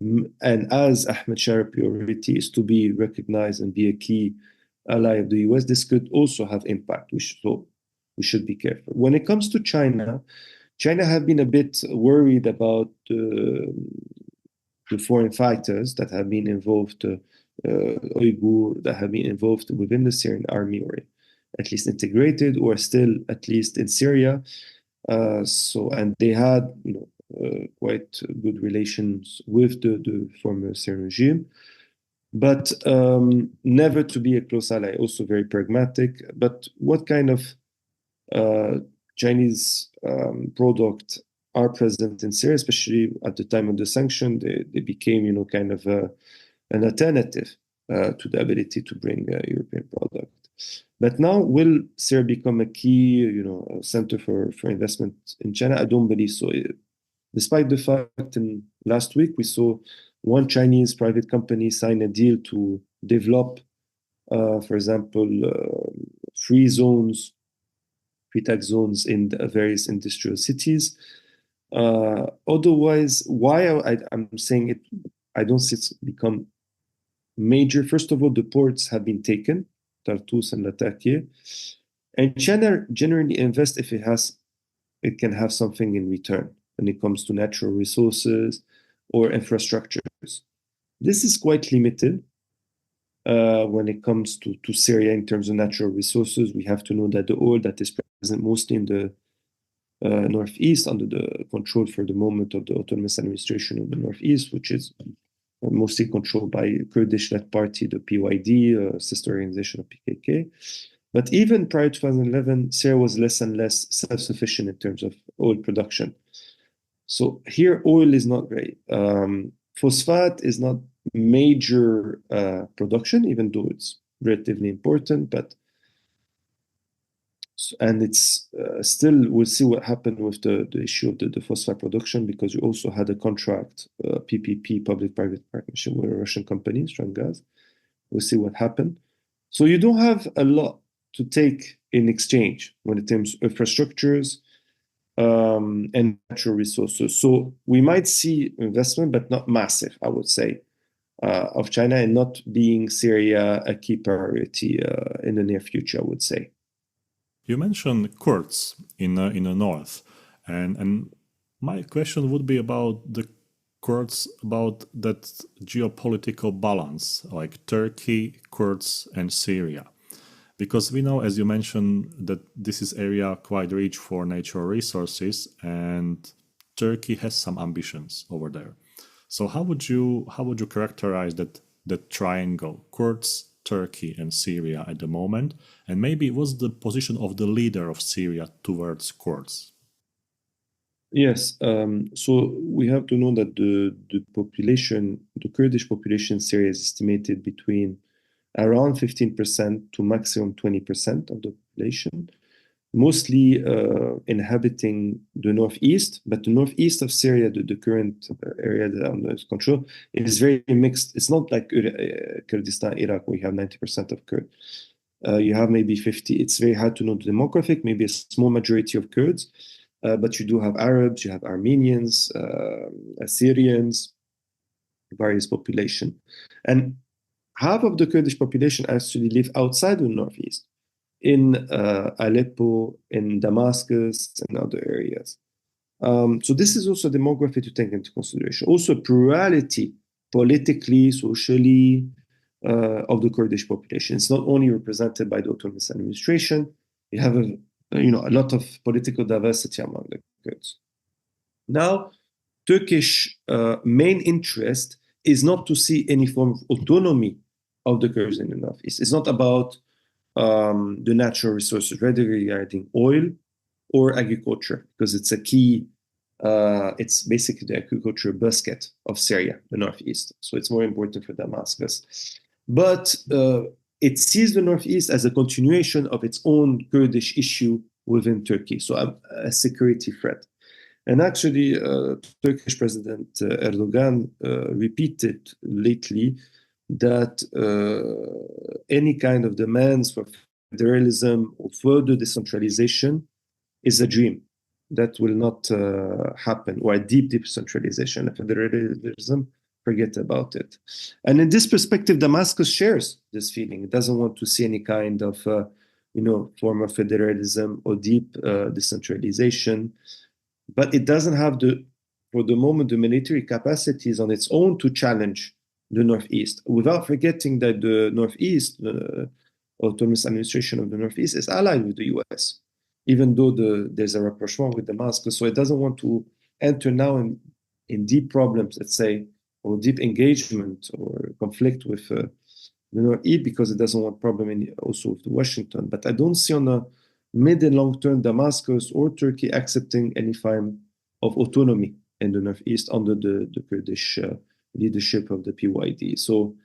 and as Ahmed Shara priority is to be recognized and be a key ally of the US, this could also have impact. So we should be careful. When it comes to China, China have been a bit worried about the foreign fighters that have been involved, Uyghur, that have been involved within the Syrian army, or at least integrated, or still at least in Syria. And they had, quite good relations with the former Syrian regime, but never to be a close ally. Also very pragmatic. But what kind of Chinese product are present in Syria, especially at the time of the sanction? They became, kind of an alternative to the ability to bring a European product. But now, will Syria become a key, center for investment in China? I don't believe so. Despite the fact, in last week we saw one Chinese private company sign a deal to develop, for example, free tax zones in the various industrial cities. Otherwise, why I'm saying it, I don't see it's become major. First of all, the ports have been taken, Tartus and Latakia, and China generally invests if it can have something in return when it comes to natural resources or infrastructures. This is quite limited when it comes to Syria in terms of natural resources. We have to know that the oil that is present mostly in the northeast, under the control for the moment of the autonomous administration of the northeast, which is mostly controlled by Kurdish-led party, the PYD, sister organization of PKK. But even prior to 2011, Syria was less and less self-sufficient in terms of oil production. So here, oil is not great. Phosphate is not major production, even though it's relatively important. And it's still, we'll see what happened with the issue of the phosphate production, because you also had a contract, PPP, public-private partnership, with a Russian company, Strangaz. We'll see what happened. So you don't have a lot to take in exchange when it comes to infrastructures and natural resources. So we might see investment, but not massive, I would say, of China, and not being Syria a key priority in the near future, I would say. You mentioned Kurds in the north, and my question would be about the Kurds, about that geopolitical balance, like Turkey, Kurds, and Syria. Because we know, as you mentioned, that this is area quite rich for natural resources, and Turkey has some ambitions over there. So how would you characterize that triangle, Kurds, Turkey, and Syria at the moment? And maybe what's the position of the leader of Syria towards Kurds? Yes, so we have to know that the Kurdish population in Syria is estimated between around 15% to maximum 20% of the population, mostly inhabiting the northeast. But the northeast of Syria, the current area that under its control, is very mixed. It's not like Kurdistan, Iraq, where you have 90% of Kurds. You have maybe 50. It's very hard to know the demographic, maybe a small majority of Kurds. But you do have Arabs, you have Armenians, Assyrians, various population. And half of the Kurdish population actually live outside the northeast, in Aleppo, in Damascus, and other areas. So this is also demography to take into consideration. Also, plurality, politically, socially, of the Kurdish population. It's not only represented by the autonomous administration. You have a lot of political diversity among the Kurds. Now, Turkish main interest is not to see any form of autonomy of the Kurds in the northeast. It's not about the natural resources, rather regarding oil or agriculture, because it's a key. It's basically the agricultural basket of Syria, the northeast. So it's more important for Damascus. But it sees the northeast as a continuation of its own Kurdish issue within Turkey, so a security threat. And actually, Turkish President Erdogan repeated lately that any kind of demands for federalism or further decentralization is a dream that will not happen, or a deep decentralization. Federalism, forget about it. And in this perspective, Damascus shares this feeling. It doesn't want to see any kind of, form of federalism or deep decentralization, but it doesn't have for the moment, the military capacities on its own to challenge the Northeast, without forgetting that the Northeast, the autonomous administration of the Northeast, is allied with the US, even though there's a rapprochement with Damascus. So it doesn't want to enter now in deep problems, let's say, or deep engagement or conflict with the Northeast, because it doesn't want problem also with Washington. But I don't see on a mid and long term Damascus or Turkey accepting any form of autonomy in the Northeast under the Kurdish leadership of the PYD. So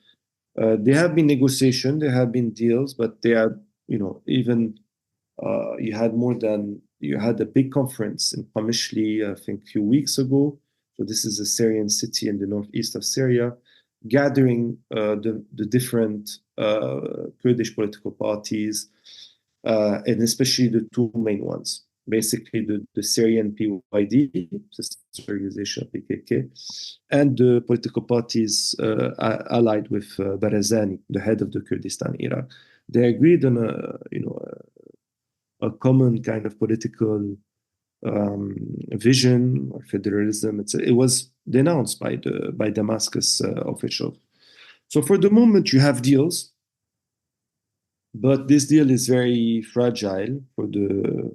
there have been negotiations, there have been deals, but they are, even you had a big conference in Qamishli, I think a few weeks ago. So this is a Syrian city in the northeast of Syria, gathering the different Kurdish political parties, and especially the two main ones. Basically, the Syrian PYD, the organization of PKK, and the political parties allied with Barzani, the head of the Kurdistan Iraq. They agreed on a common kind of political vision or federalism. It was denounced by Damascus officials. So for the moment, you have deals, but this deal is very fragile for the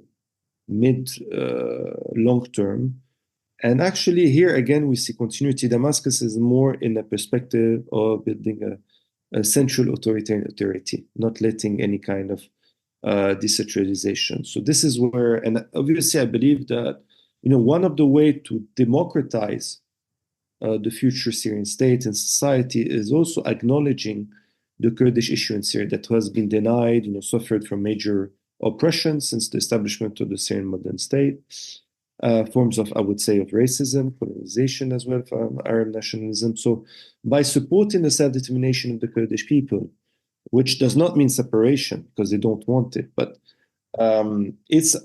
mid long term. And actually here again we see continuity. Damascus is more in a perspective of building a central authoritarian authority, not letting any kind of decentralization. So this is where, and obviously I believe that one of the way to democratize the future Syrian state and society is also acknowledging the Kurdish issue in Syria that has been denied, suffered from major oppression since the establishment of the Syrian modern state, forms of, I would say, of racism, colonization as well, from Arab nationalism. So by supporting the self-determination of the Kurdish people, which does not mean separation because they don't want it, but it's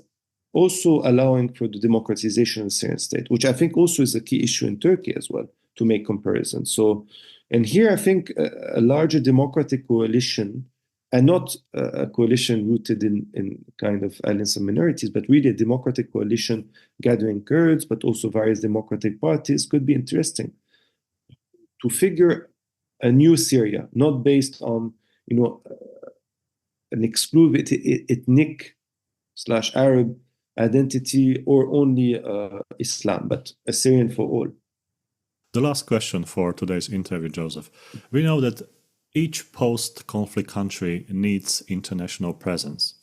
also allowing for the democratization of the Syrian state, which I think also is a key issue in Turkey as well, to make comparisons. So, and here I think a larger democratic coalition, and not a coalition rooted in kind of alliance of minorities, but really a democratic coalition gathering Kurds, but also various democratic parties, could be interesting to figure a new Syria, not based on, an exclusive ethnic / Arab identity or only Islam, but a Syrian for all. The last question for today's interview, Joseph. We know that each post-conflict country needs international presence.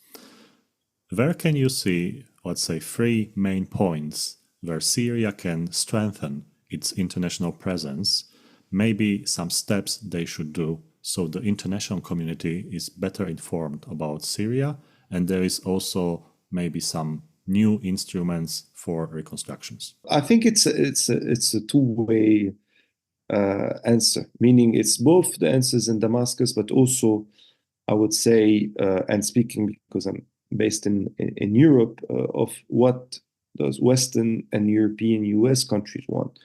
Where can you see, let's say, 3 main points where Syria can strengthen its international presence, maybe some steps they should do so the international community is better informed about Syria, and there is also maybe some new instruments for reconstructions? I think it's a two-way answer, meaning it's both the answers in Damascus, but also I would say, and speaking because I'm based in Europe, of what those Western and European US countries want.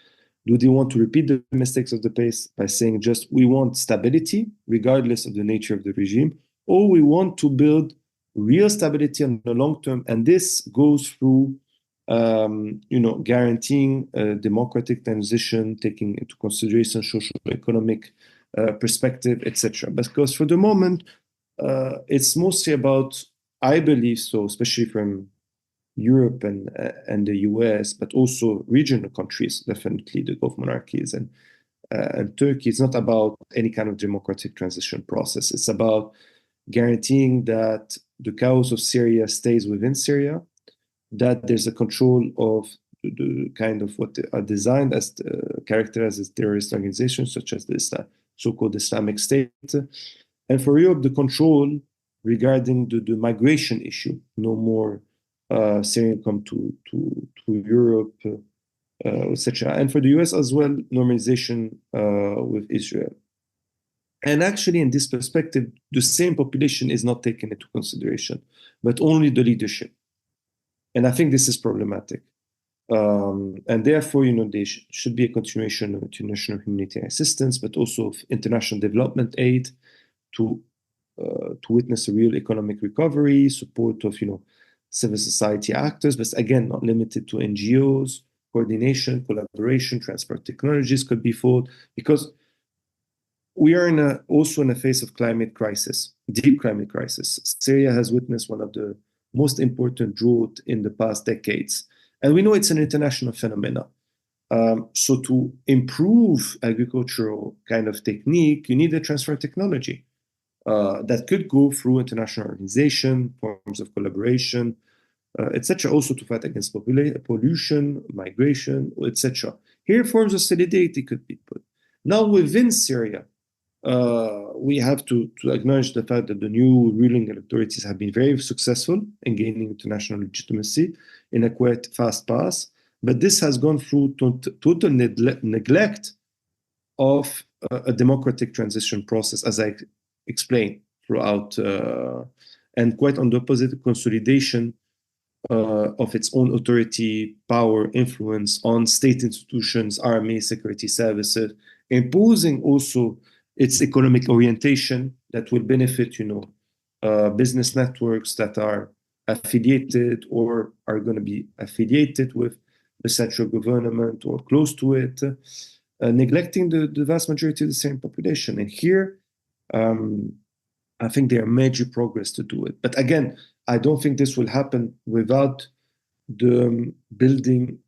Do they want to repeat the mistakes of the past by saying just we want stability regardless of the nature of the regime, or we want to build real stability on the long term, and this goes through guaranteeing a democratic transition, taking into consideration socio-economic perspective, etc. Because for the moment, it's mostly about, I believe so, especially from Europe and the US, but also regional countries, definitely the Gulf monarchies and Turkey. It's not about any kind of democratic transition process. It's about guaranteeing that the chaos of Syria stays within Syria, that there's a control of the kind of what are designed as characterized as terrorist organizations, such as the so-called Islamic State, and for Europe, the control regarding the migration issue. No more Syrian come to Europe, etc. And for the US as well, normalization with Israel. And actually, in this perspective, the same population is not taken into consideration, but only the leadership. And I think this is problematic And therefore, there should be a continuation of international humanitarian assistance, but also of international development aid to witness a real economic recovery, support of civil society actors, but again, not limited to NGOs. Coordination, collaboration, transfer of technologies could be thought, because we are also in a phase of climate crisis, deep climate crisis. Syria has witnessed one of the most important drought in the past decades, and we know it's an international phenomenon. So to improve agricultural kind of technique, you need a transfer of technology that could go through international organization, forms of collaboration, etc. Also to fight against pollution, migration, etc. Here, forms of solidarity could be put. Now, within Syria, we have to acknowledge the fact that the new ruling authorities have been very successful in gaining international legitimacy in a quite fast path, but this has gone through total neglect of a democratic transition process, as I explained throughout, and quite on the opposite, consolidation of its own authority, power, influence on state institutions, army, security services, imposing also its economic orientation that will benefit, business networks that are affiliated or are going to be affiliated with the central government or close to it, neglecting the vast majority of the Syrian population. And here, I think there are major progress to do it. But again, I don't think this will happen without the building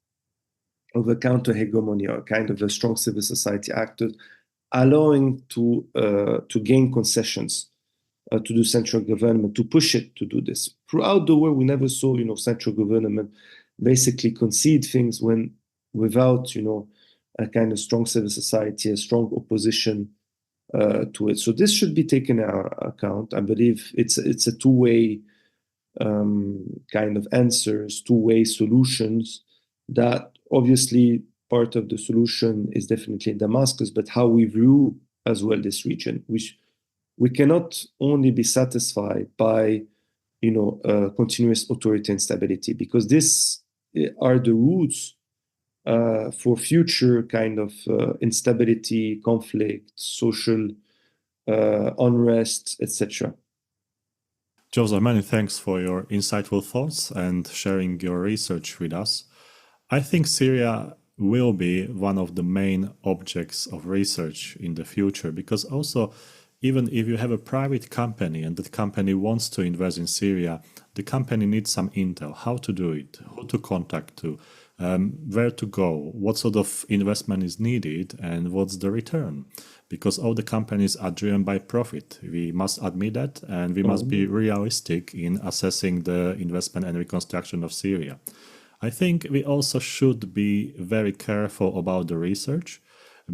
of a counter-hegemony or kind of a strong civil society actor, allowing to gain concessions to the central government, to push it to do this. Throughout the war, we never saw, central government basically concede things without, a kind of strong civil society, a strong opposition to it. So this should be taken into account. I believe it's a two-way kind of answers, two-way solutions, that obviously part of the solution is definitely in Damascus, but how we view as well this region, which we cannot only be satisfied by, continuous authority and stability, because these are the roots for future kind of instability, conflict, social unrest, etc. Joseph, many thanks for your insightful thoughts and sharing your research with us. I think Syria will be one of the main objects of research in the future, because also, even if you have a private company and that company wants to invest in Syria, the company needs some intel, how to do it, who to contact to, where to go, what sort of investment is needed, and what's the return. Because all the companies are driven by profit. We must admit that, and we must be realistic in assessing the investment and reconstruction of Syria. I think we also should be very careful about the research,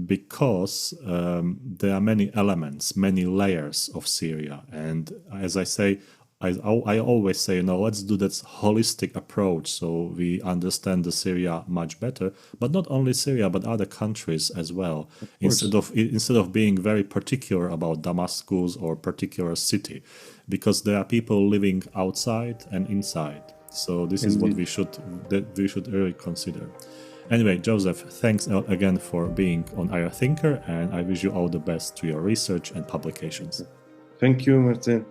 because there are many elements, many layers of Syria. And as I say, I always say, let's do that holistic approach so we understand the Syria much better, but not only Syria, but other countries as well, instead of being very particular about Damascus or particular city, because there are people living outside and inside. So this is what we should really consider. Anyway, Joseph, thanks again for being on IR Thinker, and I wish you all the best to your research and publications. Thank you, Martin.